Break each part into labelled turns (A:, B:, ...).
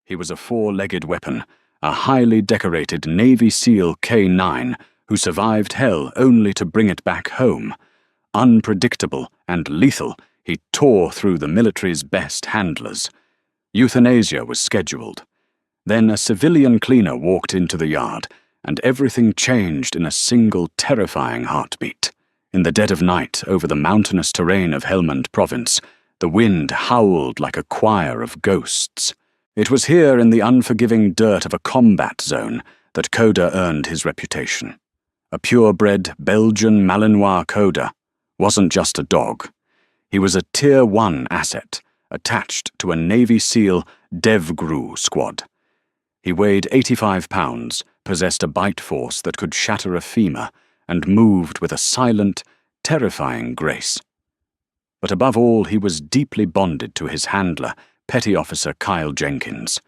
A: He was a four-legged weapon, a highly decorated Navy SEAL K-9 who survived hell only to bring it back home. Unpredictable and lethal, he tore through the military's best handlers. Euthanasia was scheduled. Then a civilian cleaner walked into the yard, and everything changed in a single terrifying heartbeat. In the dead of night, over the mountainous terrain of Helmand Province, the wind howled like a choir of ghosts. It was here in the unforgiving dirt of a combat zone that Koda earned his reputation. A purebred Belgian Malinois Koda wasn't just a dog. He was a Tier 1 asset, attached to a Navy SEAL DevGru squad. He weighed 85 pounds, possessed a bite force that could shatter a femur, and moved with a silent, terrifying grace. But above all, he was deeply bonded to his handler, Petty Officer Kyle Jenkins.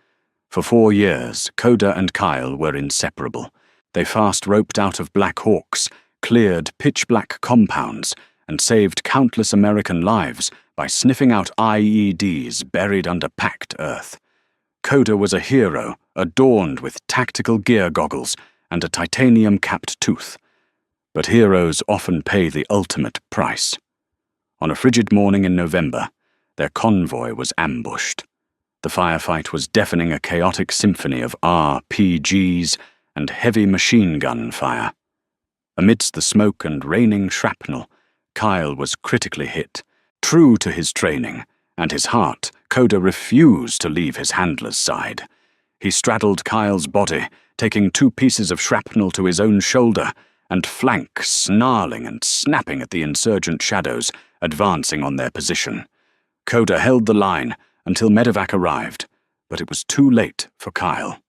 A: For 4 years, Koda and Kyle were inseparable. They fast-roped out of Black Hawks, cleared pitch-black compounds, and saved countless American lives by sniffing out IEDs buried under packed earth. Koda was a hero, adorned with tactical gear goggles and a titanium-capped tooth. But heroes often pay the ultimate price. On a frigid morning in November, their convoy was ambushed. The firefight was deafening, a chaotic symphony of RPGs and heavy machine gun fire. Amidst the smoke and raining shrapnel, Kyle was critically hit. True to his training and his heart, Koda refused to leave his handler's side. He straddled Kyle's body, taking 2 pieces of shrapnel to his own shoulder, and flank, snarling and snapping at the insurgent shadows advancing on their position. Koda held the line until medevac arrived, but it was too late for Kyle.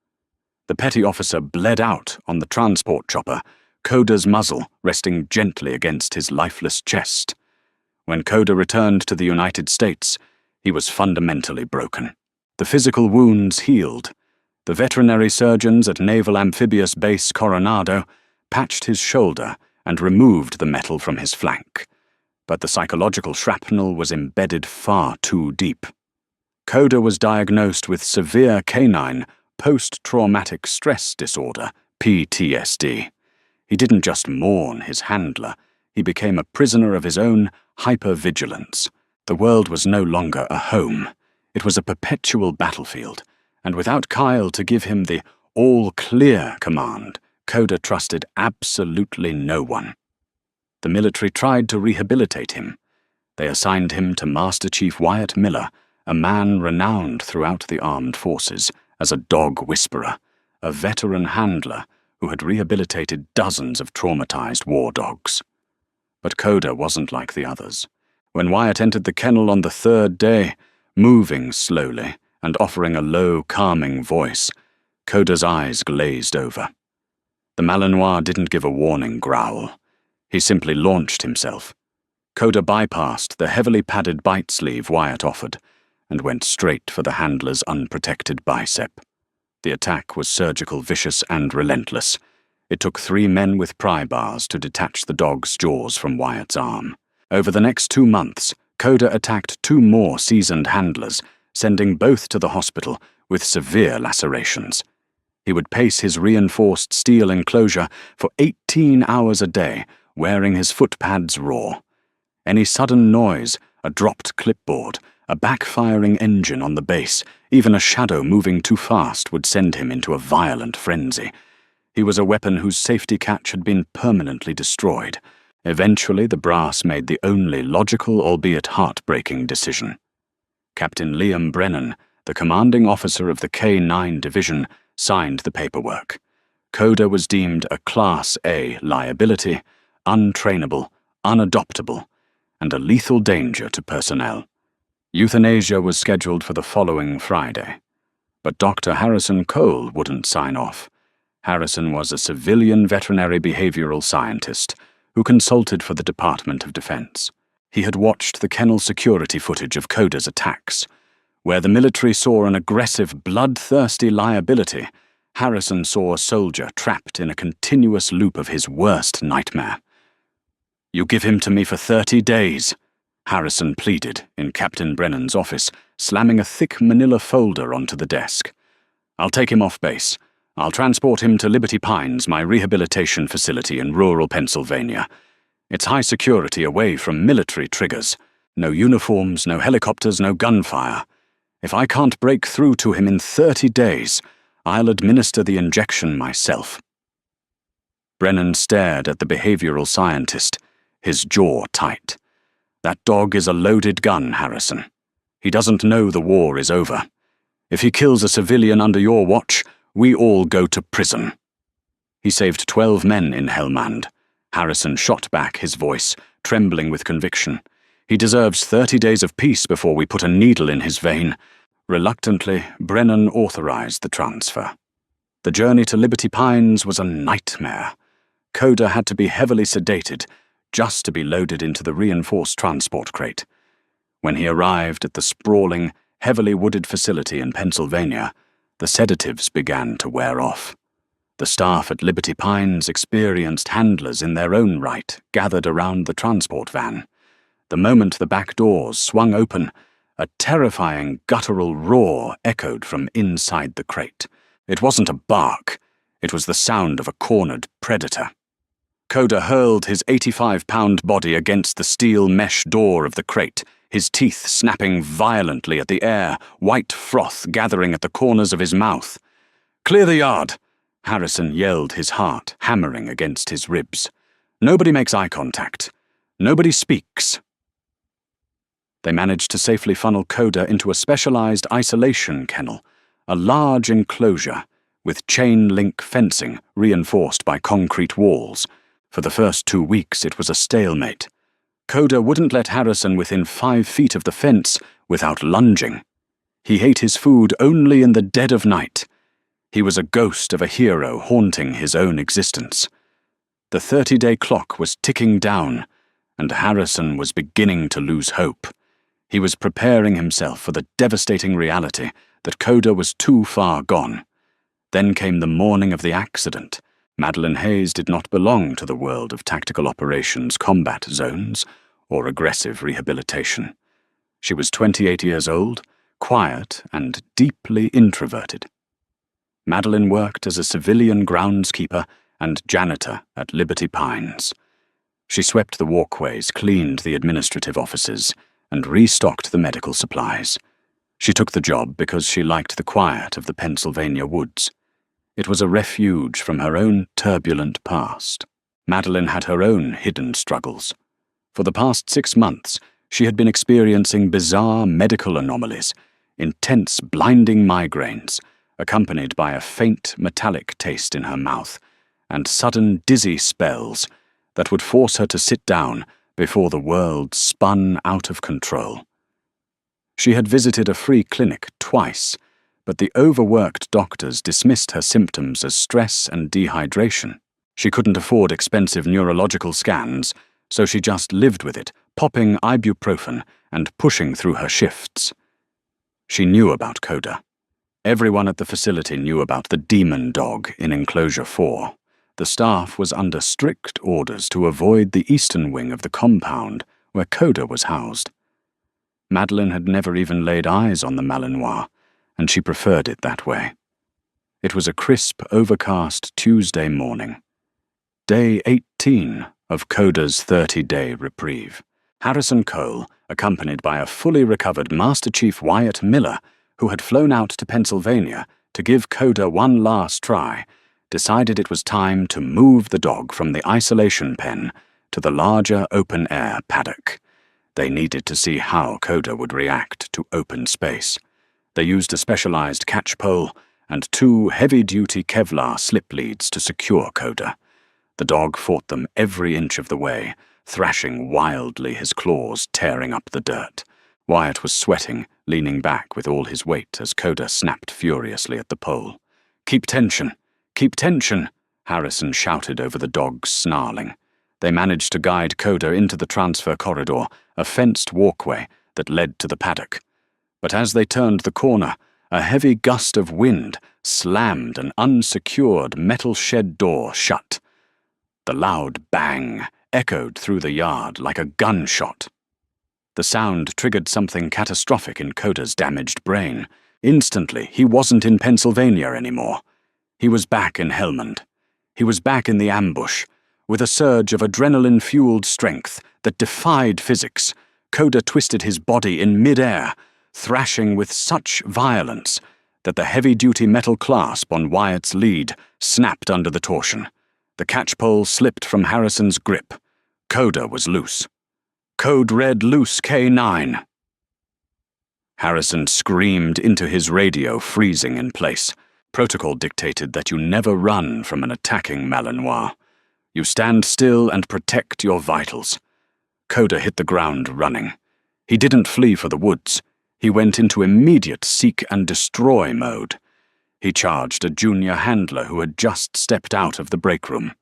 A: The petty officer bled out on the transport chopper, Koda's muzzle resting gently against his lifeless chest. When Koda returned to the United States, he was fundamentally broken. The physical wounds healed. The veterinary surgeons at Naval Amphibious Base Coronado patched his shoulder and removed the metal from his flank. But the psychological shrapnel was embedded far too deep. Koda was diagnosed with severe canine post-traumatic stress disorder, PTSD. He didn't just mourn his handler, he became a prisoner of his own hypervigilance. The world was no longer a home. It was a perpetual battlefield, and without Kyle to give him the all-clear command, Koda trusted absolutely no one. The military tried to rehabilitate him. They assigned him to Master Chief Wyatt Miller, a man renowned throughout the armed forces as a dog whisperer, a veteran handler who had rehabilitated dozens of traumatized war dogs. But Koda wasn't like the others. When Wyatt entered the kennel on the 3rd day, moving slowly and offering a low, calming voice, Koda's eyes glazed over. The Malinois didn't give a warning growl. He simply launched himself. Koda bypassed the heavily padded bite sleeve Wyatt offered and went straight for the handler's unprotected bicep. The attack was surgical, vicious, and relentless. It took 3 men with pry bars to detach the dog's jaws from Wyatt's arm. Over the next 2 months, Koda attacked 2 more seasoned handlers, sending both to the hospital with severe lacerations. He would pace his reinforced steel enclosure for 18 hours a day, wearing his foot pads raw. Any sudden noise, a dropped clipboard, a backfiring engine on the base, even a shadow moving too fast would send him into a violent frenzy. He was a weapon whose safety catch had been permanently destroyed. Eventually, the brass made the only logical, albeit heartbreaking, decision. Captain Liam Brennan, the commanding officer of the K-9 Division, signed the paperwork. Koda was deemed a Class A liability, untrainable, unadoptable, and a lethal danger to personnel. Euthanasia was scheduled for the following Friday. But Dr. Harrison Cole wouldn't sign off. Harrison was a civilian veterinary behavioral scientist who consulted for the Department of Defense. He had watched the kennel security footage of Koda's attacks. Where the military saw an aggressive, bloodthirsty liability, Harrison saw a soldier trapped in a continuous loop of his worst nightmare. "You give him to me for 30 days, Harrison pleaded in Captain Brennan's office, slamming a thick manila folder onto the desk. I'll take him off base. I'll transport him to Liberty Pines, my rehabilitation facility in rural Pennsylvania. It's high security away from military triggers. No uniforms, no helicopters, no gunfire. If I can't break through to him in 30 days, I'll administer the injection myself." Brennan stared at the behavioral scientist, his jaw tight. "That dog is a loaded gun, Harrison. He doesn't know the war is over. If he kills a civilian under your watch, we all go to prison." He saved 12 men in Helmand. Harrison shot back, his voice trembling with conviction. "He deserves 30 days of peace before we put a needle in his vein." Reluctantly, Brennan authorized the transfer. The journey to Liberty Pines was a nightmare. Coda had to be heavily sedated just to be loaded into the reinforced transport crate. When he arrived at the sprawling, heavily wooded facility in Pennsylvania, the sedatives began to wear off. The staff at Liberty Pines, experienced handlers in their own right, gathered around the transport van. The moment the back doors swung open, a terrifying guttural roar echoed from inside the crate. It wasn't a bark. It was the sound of a cornered predator. Coda hurled his 85-pound body against the steel mesh door of the crate, his teeth snapping violently at the air, white froth gathering at the corners of his mouth. "Clear the yard!" Harrison yelled, his heart hammering against his ribs. "Nobody makes eye contact. Nobody speaks." They managed to safely funnel Coda into a specialized isolation kennel, a large enclosure with chain-link fencing reinforced by concrete walls. For the first 2 weeks it was a stalemate. Coda wouldn't let Harrison within 5 feet of the fence without lunging. He ate his food only in the dead of night. He was a ghost of a hero haunting his own existence. The 30-day clock was ticking down, and Harrison was beginning to lose hope. He was preparing himself for the devastating reality that Coda was too far gone. Then came the morning of the accident. Madeline Hayes did not belong to the world of tactical operations combat zones or aggressive rehabilitation. She was 28 years old, quiet and deeply introverted. Madeline worked as a civilian groundskeeper and janitor at Liberty Pines. She swept the walkways, cleaned the administrative offices, and restocked the medical supplies. She took the job because she liked the quiet of the Pennsylvania woods. It was a refuge from her own turbulent past. Madeline had her own hidden struggles. For the past 6 months, she had been experiencing bizarre medical anomalies, intense blinding migraines, accompanied by a faint metallic taste in her mouth, and sudden dizzy spells that would force her to sit down before the world spun out of control. She had visited a free clinic twice, but the overworked doctors dismissed her symptoms as stress and dehydration. She couldn't afford expensive neurological scans, so she just lived with it, popping ibuprofen and pushing through her shifts. She knew about Coda. Everyone at the facility knew about the demon dog in Enclosure 4. The staff was under strict orders to avoid the eastern wing of the compound where Coda was housed. Madeline had never even laid eyes on the Malinois, and she preferred it that way. It was a crisp, overcast Tuesday morning. Day 18 of Coda's 30-day reprieve. Harrison Cole, accompanied by a fully recovered Master Chief Wyatt Miller, who had flown out to Pennsylvania to give Coda one last try, decided it was time to move the dog from the isolation pen to the larger open-air paddock. They needed to see how Coda would react to open space. They used a specialized catch pole and 2 heavy-duty Kevlar slip leads to secure Coda. The dog fought them every inch of the way, thrashing wildly, his claws tearing up the dirt. Wyatt was sweating, leaning back with all his weight as Coda snapped furiously at the pole. "Keep tension! Keep tension!" Harrison shouted over the dog's snarling. They managed to guide Coda into the transfer corridor, a fenced walkway that led to the paddock. But as they turned the corner, a heavy gust of wind slammed an unsecured metal shed door shut. The loud bang echoed through the yard like a gunshot. The sound triggered something catastrophic in Coda's damaged brain. Instantly, he wasn't in Pennsylvania anymore. He was back in Helmand. He was back in the ambush. With a surge of adrenaline-fueled strength that defied physics, Koda twisted his body in mid-air, thrashing with such violence that the heavy-duty metal clasp on Wyatt's lead snapped under the torsion. The catchpole slipped from Harrison's grip. Koda was loose. Code red loose K9. Harrison screamed into his radio, freezing in place. Protocol dictated that you never run from an attacking Malinois. You stand still and protect your vitals. Koda hit the ground running. He didn't flee for the woods. He went into immediate seek and destroy mode. He charged a junior handler who had just stepped out of the break room.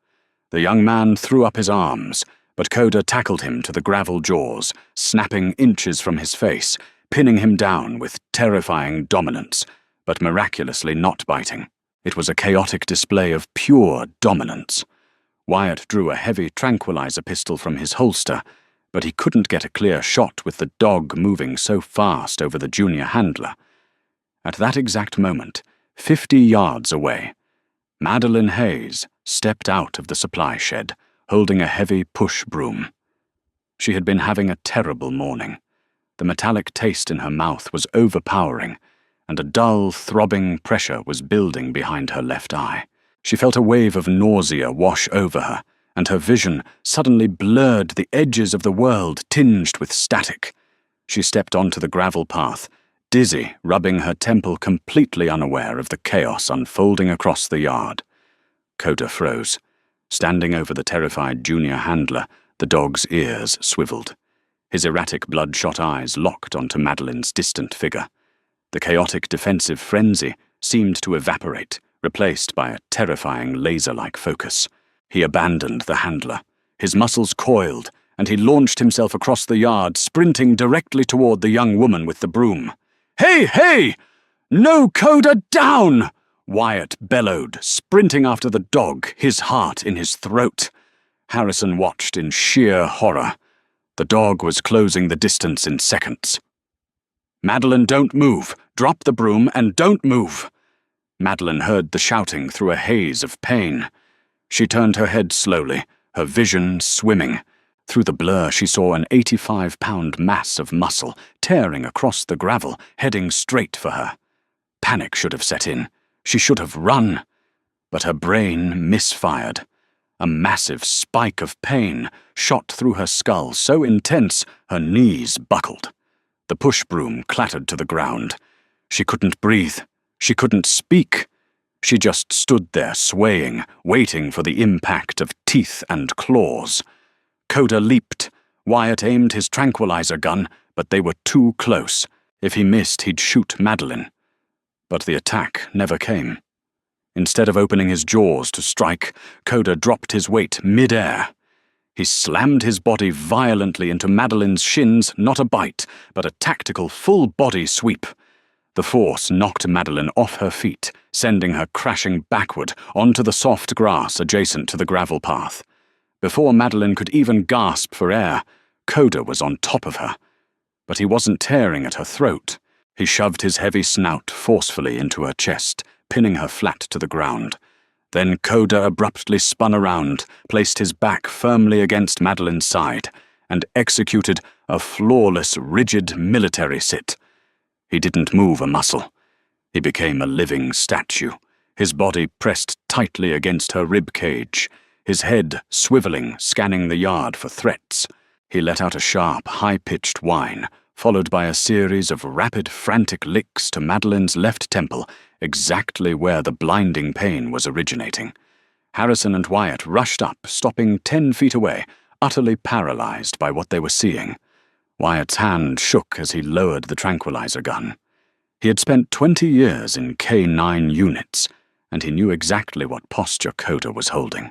A: The young man threw up his arms, but Koda tackled him to the gravel jaws, snapping inches from his face, pinning him down with terrifying dominance, but miraculously not biting. It was a chaotic display of pure dominance. Wyatt drew a heavy tranquilizer pistol from his holster, but he couldn't get a clear shot with the dog moving so fast over the junior handler. At that exact moment, 50 yards away, Madeline Hayes stepped out of the supply shed, holding a heavy push broom. She had been having a terrible morning. The metallic taste in her mouth was overpowering, and a dull, throbbing pressure was building behind her left eye. She felt a wave of nausea wash over her, and her vision suddenly blurred, the edges of the world tinged with static. She stepped onto the gravel path, dizzy, rubbing her temple, completely unaware of the chaos unfolding across the yard. Koda froze. Standing over the terrified junior handler, the dog's ears swiveled. His erratic bloodshot eyes locked onto Madeline's distant figure. The chaotic defensive frenzy seemed to evaporate, replaced by a terrifying laser-like focus. He abandoned the handler. His muscles coiled, and he launched himself across the yard, sprinting directly toward the young woman with the broom. "Hey, hey! No, Koda, down!" Wyatt bellowed, sprinting after the dog, his heart in his throat. Harrison watched in sheer horror. The dog was closing the distance in seconds. "Madeline, don't move. Drop the broom and don't move." Madeline heard the shouting through a haze of pain. She turned her head slowly, her vision swimming. Through the blur, she saw an 85-pound mass of muscle tearing across the gravel, heading straight for her. Panic should have set in. She should have run. But her brain misfired. A massive spike of pain shot through her skull, so intense her knees buckled. The push broom clattered to the ground. She couldn't breathe. She couldn't speak. She just stood there, swaying, waiting for the impact of teeth and claws. Koda leaped. Wyatt aimed his tranquilizer gun, but they were too close. If he missed, he'd shoot Madeline. But the attack never came. Instead of opening his jaws to strike, Koda dropped his weight mid-air. He slammed his body violently into Madeline's shins, not a bite, but a tactical full-body sweep. The force knocked Madeline off her feet, sending her crashing backward onto the soft grass adjacent to the gravel path. Before Madeline could even gasp for air, Koda was on top of her. But he wasn't tearing at her throat. He shoved his heavy snout forcefully into her chest, pinning her flat to the ground. Then Koda abruptly spun around, placed his back firmly against Madeline's side, and executed a flawless, rigid military sit. He didn't move a muscle. He became a living statue, his body pressed tightly against her rib cage, his head swiveling, scanning the yard for threats. He let out a sharp, high-pitched whine, followed by a series of rapid, frantic licks to Madeline's left temple, exactly where the blinding pain was originating. Harrison and Wyatt rushed up, stopping 10 feet away, utterly paralyzed by what they were seeing. Wyatt's hand shook as he lowered the tranquilizer gun. He had spent 20 years in K9 units, and he knew exactly what posture Koda was holding.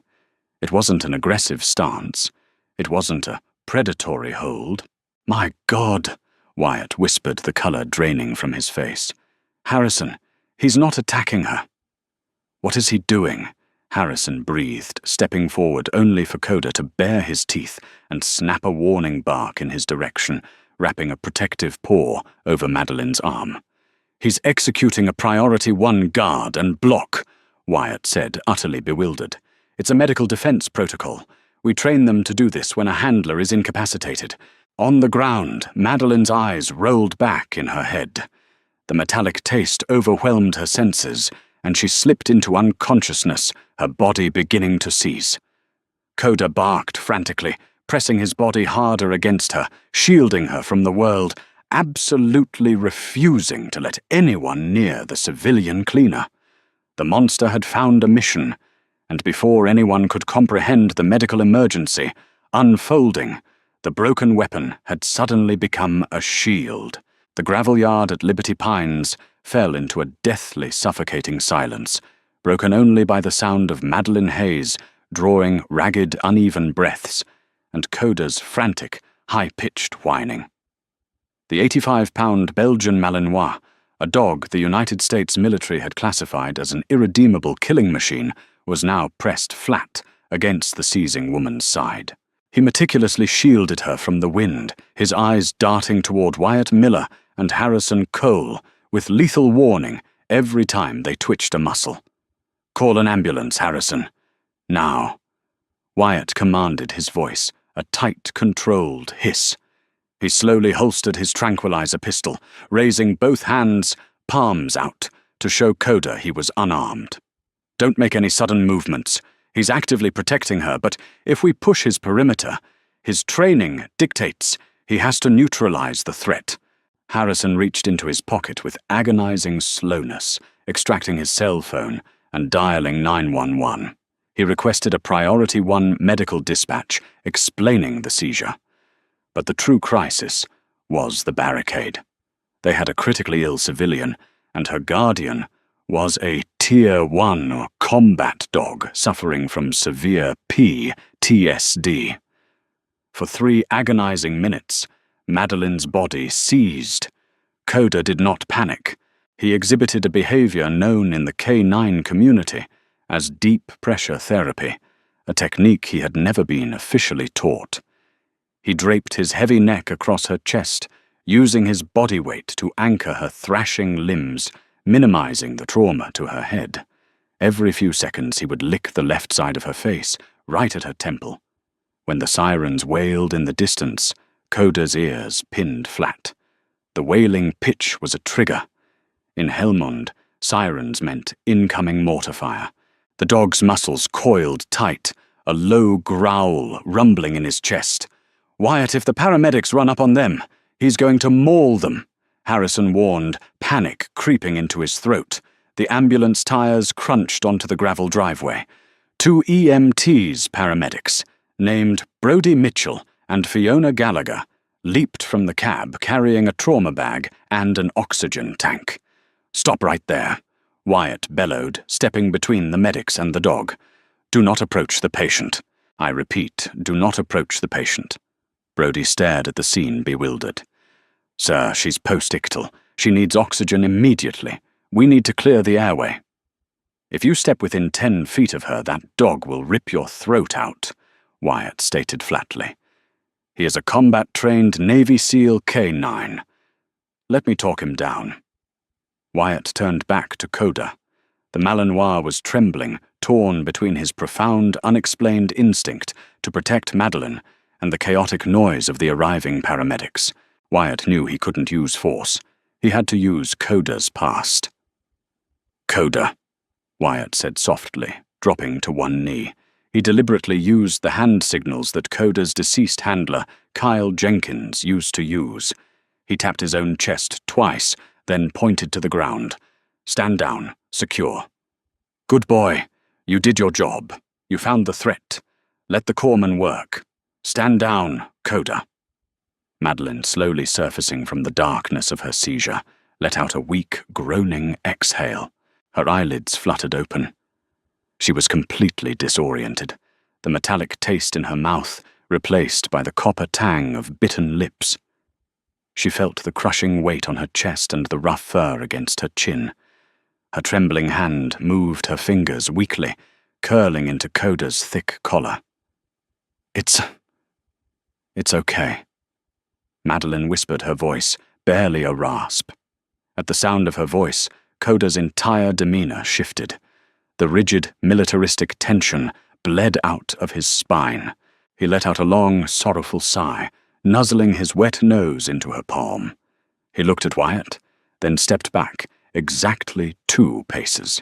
A: It wasn't an aggressive stance. It wasn't a predatory hold. "My God," Wyatt whispered, the color draining from his face. "Harrison, he's not attacking her." "What is he doing?" Harrison breathed, stepping forward only for Koda to bare his teeth and snap a warning bark in his direction, wrapping a protective paw over Madeline's arm. He's executing a Priority 1 guard and block, Wyatt said, utterly bewildered. It's a medical defense protocol. We train them to do this when a handler is incapacitated. On the ground, Madeline's eyes rolled back in her head. The metallic taste overwhelmed her senses, and she slipped into unconsciousness, her body beginning to seize. Koda barked frantically, pressing his body harder against her, shielding her from the world, absolutely refusing to let anyone near the civilian cleaner. The monster had found a mission, and before anyone could comprehend the medical emergency, unfolding, the broken weapon had suddenly become a shield. The gravel yard at Liberty Pines fell into a deathly suffocating silence, broken only by the sound of Madeline Hayes drawing ragged, uneven breaths, and Koda's frantic, high-pitched whining. The 85-pound Belgian Malinois, a dog the United States military had classified as an irredeemable killing machine, was now pressed flat against the seizing woman's side. He meticulously shielded her from the wind, his eyes darting toward Wyatt Miller and Harrison Cole, with lethal warning every time they twitched a muscle. "Call an ambulance, Harrison. Now." Wyatt commanded his voice, a tight, controlled hiss. He slowly holstered his tranquilizer pistol, raising both hands, palms out, to show Koda he was unarmed. "Don't make any sudden movements. He's actively protecting her, but if we push his perimeter, his training dictates he has to neutralize the threat." Harrison reached into his pocket with agonizing slowness, extracting his cell phone and dialing 911. He requested a Priority 1 medical dispatch explaining the seizure. But the true crisis was the barricade. They had a critically ill civilian, and her guardian was a Tier 1 combat dog suffering from severe PTSD. For 3 agonizing minutes, Madeline's body seized. Koda did not panic. He exhibited a behavior known in the K9 community as deep pressure therapy, a technique he had never been officially taught. He draped his heavy neck across her chest, using his body weight to anchor her thrashing limbs, minimizing the trauma to her head. Every few seconds he would lick the left side of her face, right at her temple. When the sirens wailed in the distance, Koda's ears pinned flat. The wailing pitch was a trigger. In Helmond, sirens meant incoming mortar fire. The dog's muscles coiled tight, a low growl rumbling in his chest. "Wyatt, if the paramedics run up on them, he's going to maul them," Harrison warned, panic creeping into his throat. The ambulance tires crunched onto the gravel driveway. 2 EMTs paramedics, named Brody Mitchell and Fiona Gallagher, leaped from the cab carrying a trauma bag and an oxygen tank. "Stop right there," Wyatt bellowed, stepping between the medics and the dog. "Do not approach the patient. I repeat, do not approach the patient." Brody stared at the scene, bewildered. "Sir, she's post-ictal. She needs oxygen immediately. We need to clear the airway." "If you step within 10 feet of her, that dog will rip your throat out," Wyatt stated flatly. "He is a combat-trained Navy SEAL K9. Let me talk him down." Wyatt turned back to Koda. The Malinois was trembling, torn between his profound, unexplained instinct to protect Madeline and the chaotic noise of the arriving paramedics. Wyatt knew he couldn't use force. He had to use Koda's past. "Koda," Wyatt said softly, dropping to one knee. He deliberately used the hand signals that Koda's deceased handler, Kyle Jenkins, used to use. He tapped his own chest twice, then pointed to the ground. "Stand down, secure." "Good boy. You did your job. You found the threat. Let the corpsman work. Stand down, Koda." Madeline, slowly surfacing from the darkness of her seizure, let out a weak, groaning exhale. Her eyelids fluttered open. She was completely disoriented, the metallic taste in her mouth replaced by the copper tang of bitten lips. She felt the crushing weight on her chest and the rough fur against her chin. Her trembling hand moved her fingers weakly, curling into Koda's thick collar. It's okay," Madeline whispered, her voice barely a rasp. At the sound of her voice, Coda's entire demeanor shifted. The rigid, militaristic tension bled out of his spine. He let out a long, sorrowful sigh, nuzzling his wet nose into her palm. He looked at Wyatt, then stepped back, exactly 2 paces.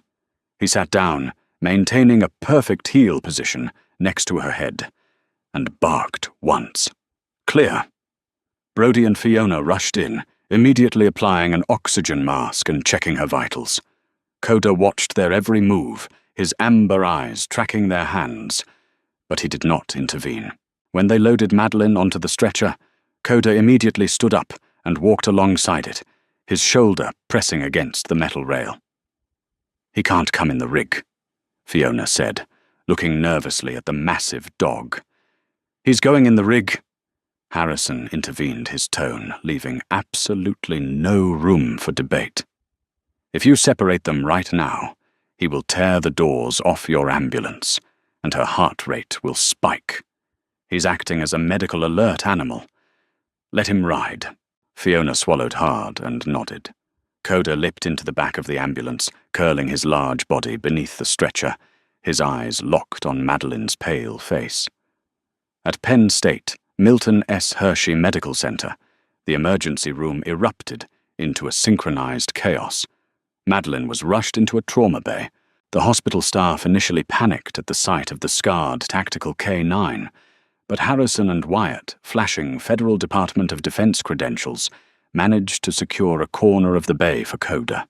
A: He sat down, maintaining a perfect heel position next to her head, and barked once. Clear. Brody and Fiona rushed in, immediately applying an oxygen mask and checking her vitals. Coda watched their every move, his amber eyes tracking their hands, but he did not intervene. When they loaded Madeleine onto the stretcher, Coda immediately stood up and walked alongside it, his shoulder pressing against the metal rail. "He can't come in the rig," Fiona said, looking nervously at the massive dog. "He's going in the rig." Harrison intervened his tone, leaving absolutely no room for debate. "If you separate them right now, he will tear the doors off your ambulance, and her heart rate will spike. He's acting as a medical alert animal. Let him ride." Fiona swallowed hard and nodded. Coda leapt into the back of the ambulance, curling his large body beneath the stretcher, his eyes locked on Madeleine's pale face. At Penn State, Milton S. Hershey Medical Center, the emergency room erupted into a synchronized chaos. Madeleine was rushed into a trauma bay. The hospital staff initially panicked at the sight of the scarred tactical K9, but Harrison and Wyatt, flashing Federal Department of Defense credentials, managed to secure a corner of the bay for Coda.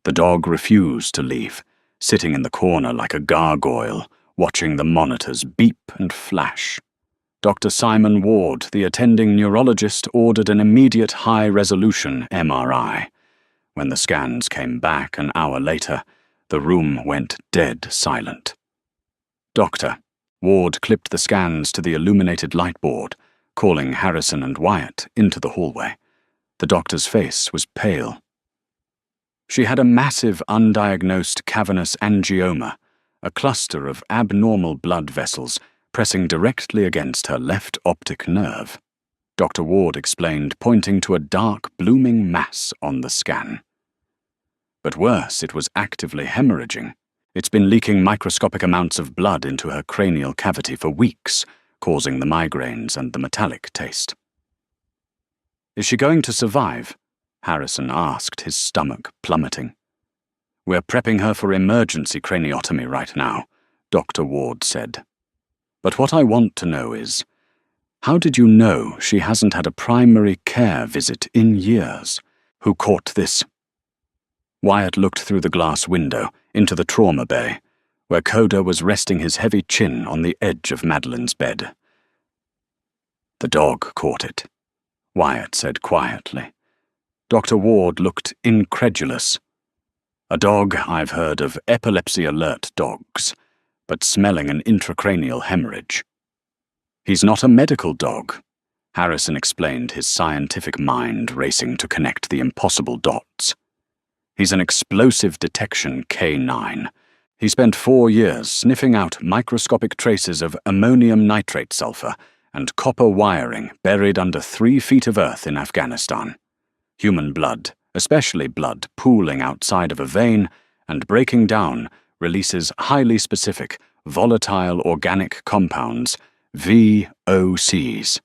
A: The dog refused to leave, sitting in the corner like a gargoyle, watching the monitors beep and flash. Dr. Simon Ward, the attending neurologist, ordered an immediate high-resolution MRI. When the scans came back an hour later, the room went dead silent. "Doctor," Ward clipped the scans to the illuminated light board, calling Harrison and Wyatt into the hallway. The doctor's face was pale. She had a massive undiagnosed cavernous angioma, a cluster of abnormal blood vessels pressing directly against her left optic nerve. Dr. Ward explained, pointing to a dark, blooming mass on the scan. But worse, it was actively hemorrhaging. It's been leaking microscopic amounts of blood into her cranial cavity for weeks, causing the migraines and the metallic taste. "Is she going to survive?" Harrison asked, his stomach plummeting. "We're prepping her for emergency craniotomy right now," Dr. Ward said. "But what I want to know is, how did you know she hasn't had a primary care visit in years? Who caught this?" Wyatt looked through the glass window into the trauma bay, where Coda was resting his heavy chin on the edge of Madeleine's bed. "The dog caught it," Wyatt said quietly. Dr. Ward looked incredulous. "A dog, I've heard of epilepsy-alert dogs, but smelling an intracranial hemorrhage." "He's not a medical dog," Harrison explained, his scientific mind racing to connect the impossible dots. "He's an explosive detection K9. He spent 4 years sniffing out microscopic traces of ammonium nitrate sulfur and copper wiring buried under 3 feet of earth in Afghanistan. Human blood, especially blood pooling outside of a vein and breaking down, releases highly specific, volatile organic compounds, VOCs.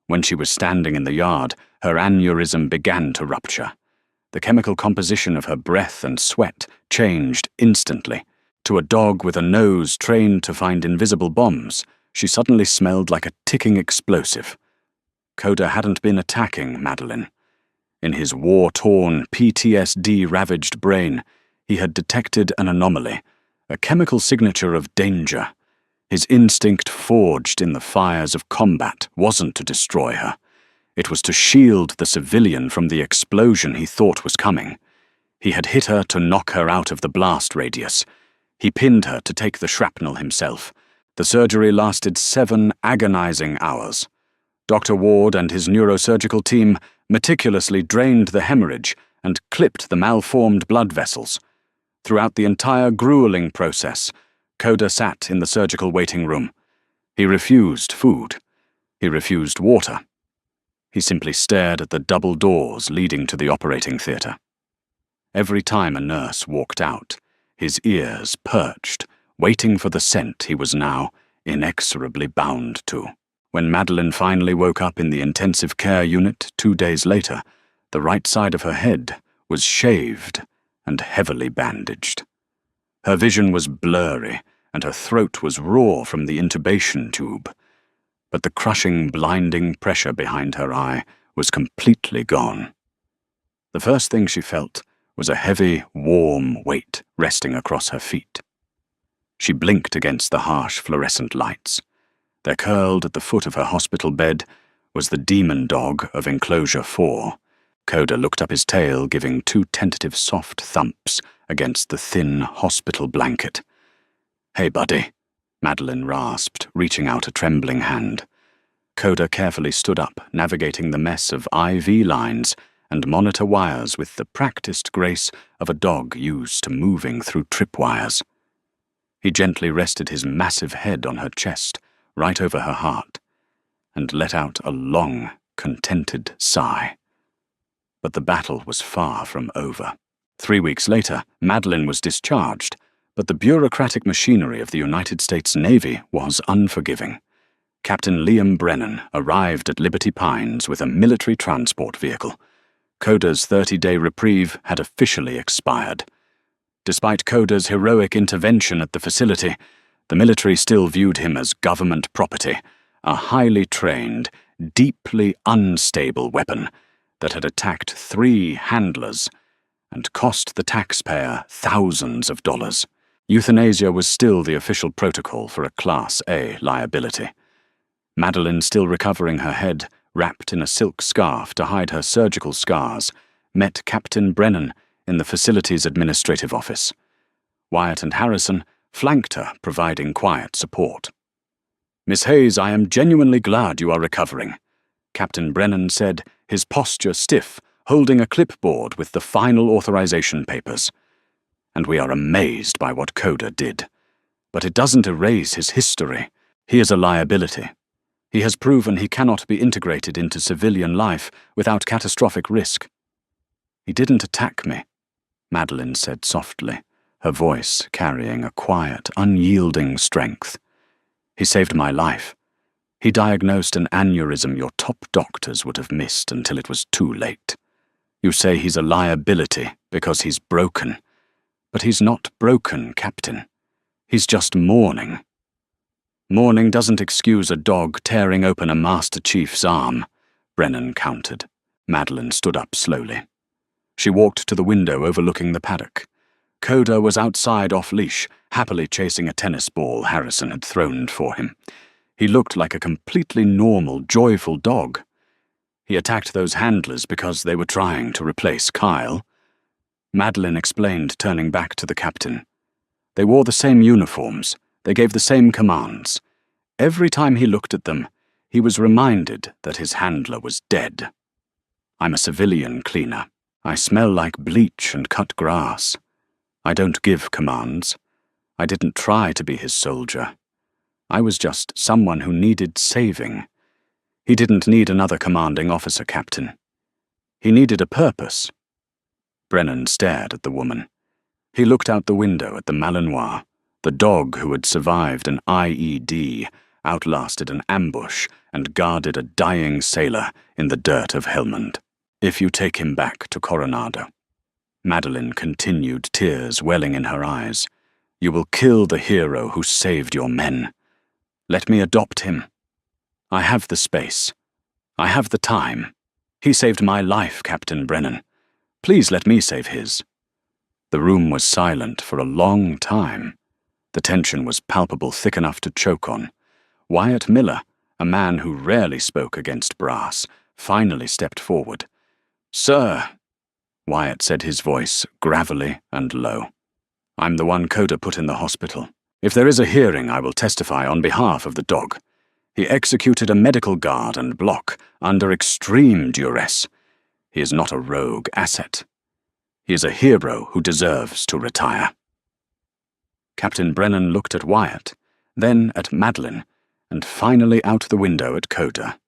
A: When she was standing in the yard, her aneurysm began to rupture. The chemical composition of her breath and sweat changed instantly. To a dog with a nose trained to find invisible bombs, she suddenly smelled like a ticking explosive. Coda hadn't been attacking Madeleine. In his war-torn, PTSD-ravaged brain, he had detected an anomaly, a chemical signature of danger. His instinct, forged in the fires of combat, wasn't to destroy her. It was to shield the civilian from the explosion he thought was coming. He had hit her to knock her out of the blast radius. He pinned her to take the shrapnel himself. The surgery lasted 7 agonizing hours. Dr. Ward and his neurosurgical team meticulously drained the hemorrhage and clipped the malformed blood vessels. Throughout the entire grueling process, Coda sat in the surgical waiting room. He refused food. He refused water. He simply stared at the double doors leading to the operating theatre. Every time a nurse walked out, his ears perched, waiting for the scent he was now inexorably bound to. When Madeline finally woke up in the intensive care unit 2 days later, the right side of her head was shaved and heavily bandaged. Her vision was blurry, and her throat was raw from the intubation tube. But the crushing, blinding pressure behind her eye was completely gone. The first thing she felt was a heavy, warm weight resting across her feet. She blinked against the harsh fluorescent lights. There, curled at the foot of her hospital bed, was the demon dog of Enclosure 4. Coda looked up his tail, giving 2 tentative soft thumps against the thin hospital blanket. "Hey, buddy," Madeline rasped, reaching out a trembling hand. Coda carefully stood up, navigating the mess of IV lines and monitor wires with the practiced grace of a dog used to moving through tripwires. He gently rested his massive head on her chest, right over her heart, and let out a long, contented sigh. But the battle was far from over. 3 weeks later, Madeline was discharged, but the bureaucratic machinery of the United States Navy was unforgiving. Captain Liam Brennan arrived at Liberty Pines with a military transport vehicle. Coda's 30-day reprieve had officially expired. Despite Coda's heroic intervention at the facility, the military still viewed him as government property, a highly trained, deeply unstable weapon that had attacked 3 handlers and cost the taxpayer thousands of dollars. Euthanasia was still the official protocol for a Class A liability. Madeline, still recovering her head, wrapped in a silk scarf to hide her surgical scars, met Captain Brennan in the facility's administrative office. Wyatt and Harrison flanked her, providing quiet support. "Miss Hayes, I am genuinely glad you are recovering," Captain Brennan said, his posture stiff, holding a clipboard with the final authorization papers. "And we are amazed by what Coda did. But it doesn't erase his history. He is a liability. He has proven he cannot be integrated into civilian life without catastrophic risk." "He didn't attack me," Madeline said softly, her voice carrying a quiet, unyielding strength. "He saved my life. He diagnosed an aneurysm your top doctors would have missed until it was too late. You say he's a liability because he's broken. But he's not broken, Captain. He's just mourning." "Mourning doesn't excuse a dog tearing open a Master Chief's arm," Brennan countered. Madeline stood up slowly. She walked to the window overlooking the paddock. Coda was outside off-leash, happily chasing a tennis ball Harrison had thrown for him. He looked like a completely normal, joyful dog. He attacked those handlers because they were trying to replace Kyle. Madeline explained, turning back to the captain. They wore the same uniforms. They gave the same commands. Every time he looked at them, he was reminded that his handler was dead. "I'm a civilian cleaner. I smell like bleach and cut grass. I don't give commands. I didn't try to be his soldier. I was just someone who needed saving. He didn't need another commanding officer, Captain. He needed a purpose." Brennan stared at the woman. He looked out the window at the Malinois, the dog who had survived an IED, outlasted an ambush, and guarded a dying sailor in the dirt of Helmand. "If you take him back to Coronado," Madeline continued, tears welling in her eyes, "you will kill the hero who saved your men. Let me adopt him. I have the space. I have the time. He saved my life, Captain Brennan. Please let me save his." The room was silent for a long time. The tension was palpable, thick enough to choke on. Wyatt Miller, a man who rarely spoke against brass, finally stepped forward. "Sir," Wyatt said, his voice gravelly and low, "I'm the one Coda put in the hospital. If there is a hearing, I will testify on behalf of the dog. He executed a medical guard and block under extreme duress. He is not a rogue asset. He is a hero who deserves to retire." Captain Brennan looked at Wyatt, then at Madeline, and finally out the window at Coda.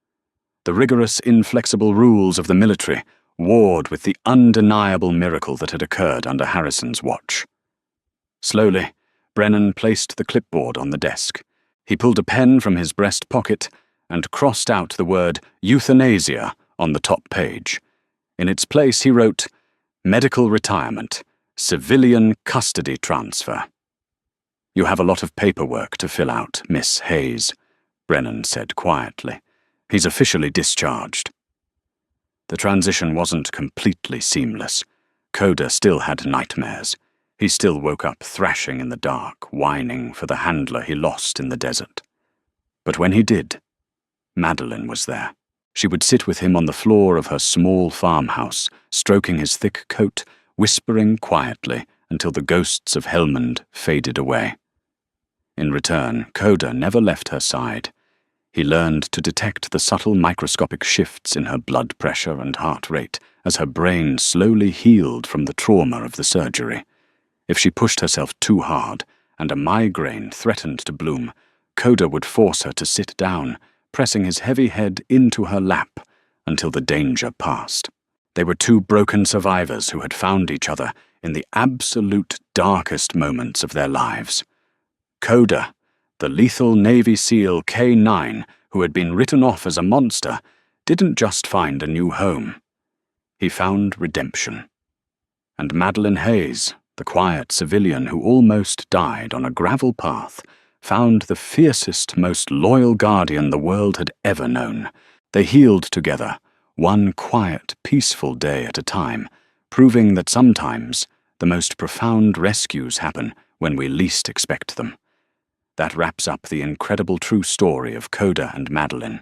A: The rigorous, inflexible rules of the military warred with the undeniable miracle that had occurred under Harrison's watch. Slowly, Brennan placed the clipboard on the desk. He pulled a pen from his breast pocket and crossed out the word euthanasia on the top page. In its place he wrote, "Medical retirement, civilian custody transfer." "You have a lot of paperwork to fill out, Miss Hayes," Brennan said quietly. "He's officially discharged." The transition wasn't completely seamless. Coda still had nightmares. He still woke up thrashing in the dark, whining for the handler he lost in the desert. But when he did, Madeline was there. She would sit with him on the floor of her small farmhouse, stroking his thick coat, whispering quietly until the ghosts of Helmond faded away. In return, Coda never left her side. He learned to detect the subtle microscopic shifts in her blood pressure and heart rate as her brain slowly healed from the trauma of the surgery. If she pushed herself too hard and a migraine threatened to bloom, Coda would force her to sit down, pressing his heavy head into her lap until the danger passed. They were two broken survivors who had found each other in the absolute darkest moments of their lives. Coda, the lethal Navy SEAL K9 who had been written off as a monster, didn't just find a new home. He found redemption. And Madeline Hayes, the quiet civilian who almost died on a gravel path, found the fiercest, most loyal guardian the world had ever known. They healed together, one quiet, peaceful day at a time, proving that sometimes the most profound rescues happen when we least expect them. That wraps up the incredible true story of Coda and Madeline.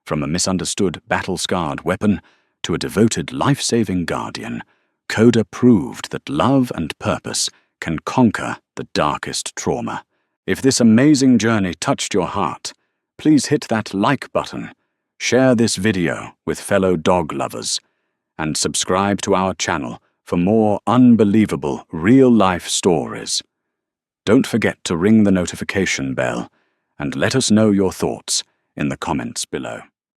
A: From a misunderstood, battle-scarred weapon to a devoted, life-saving guardian, Coda proved that love and purpose can conquer the darkest trauma. If this amazing journey touched your heart, please hit that like button, share this video with fellow dog lovers, and subscribe to our channel for more unbelievable real-life stories. Don't forget to ring the notification bell and let us know your thoughts in the comments below.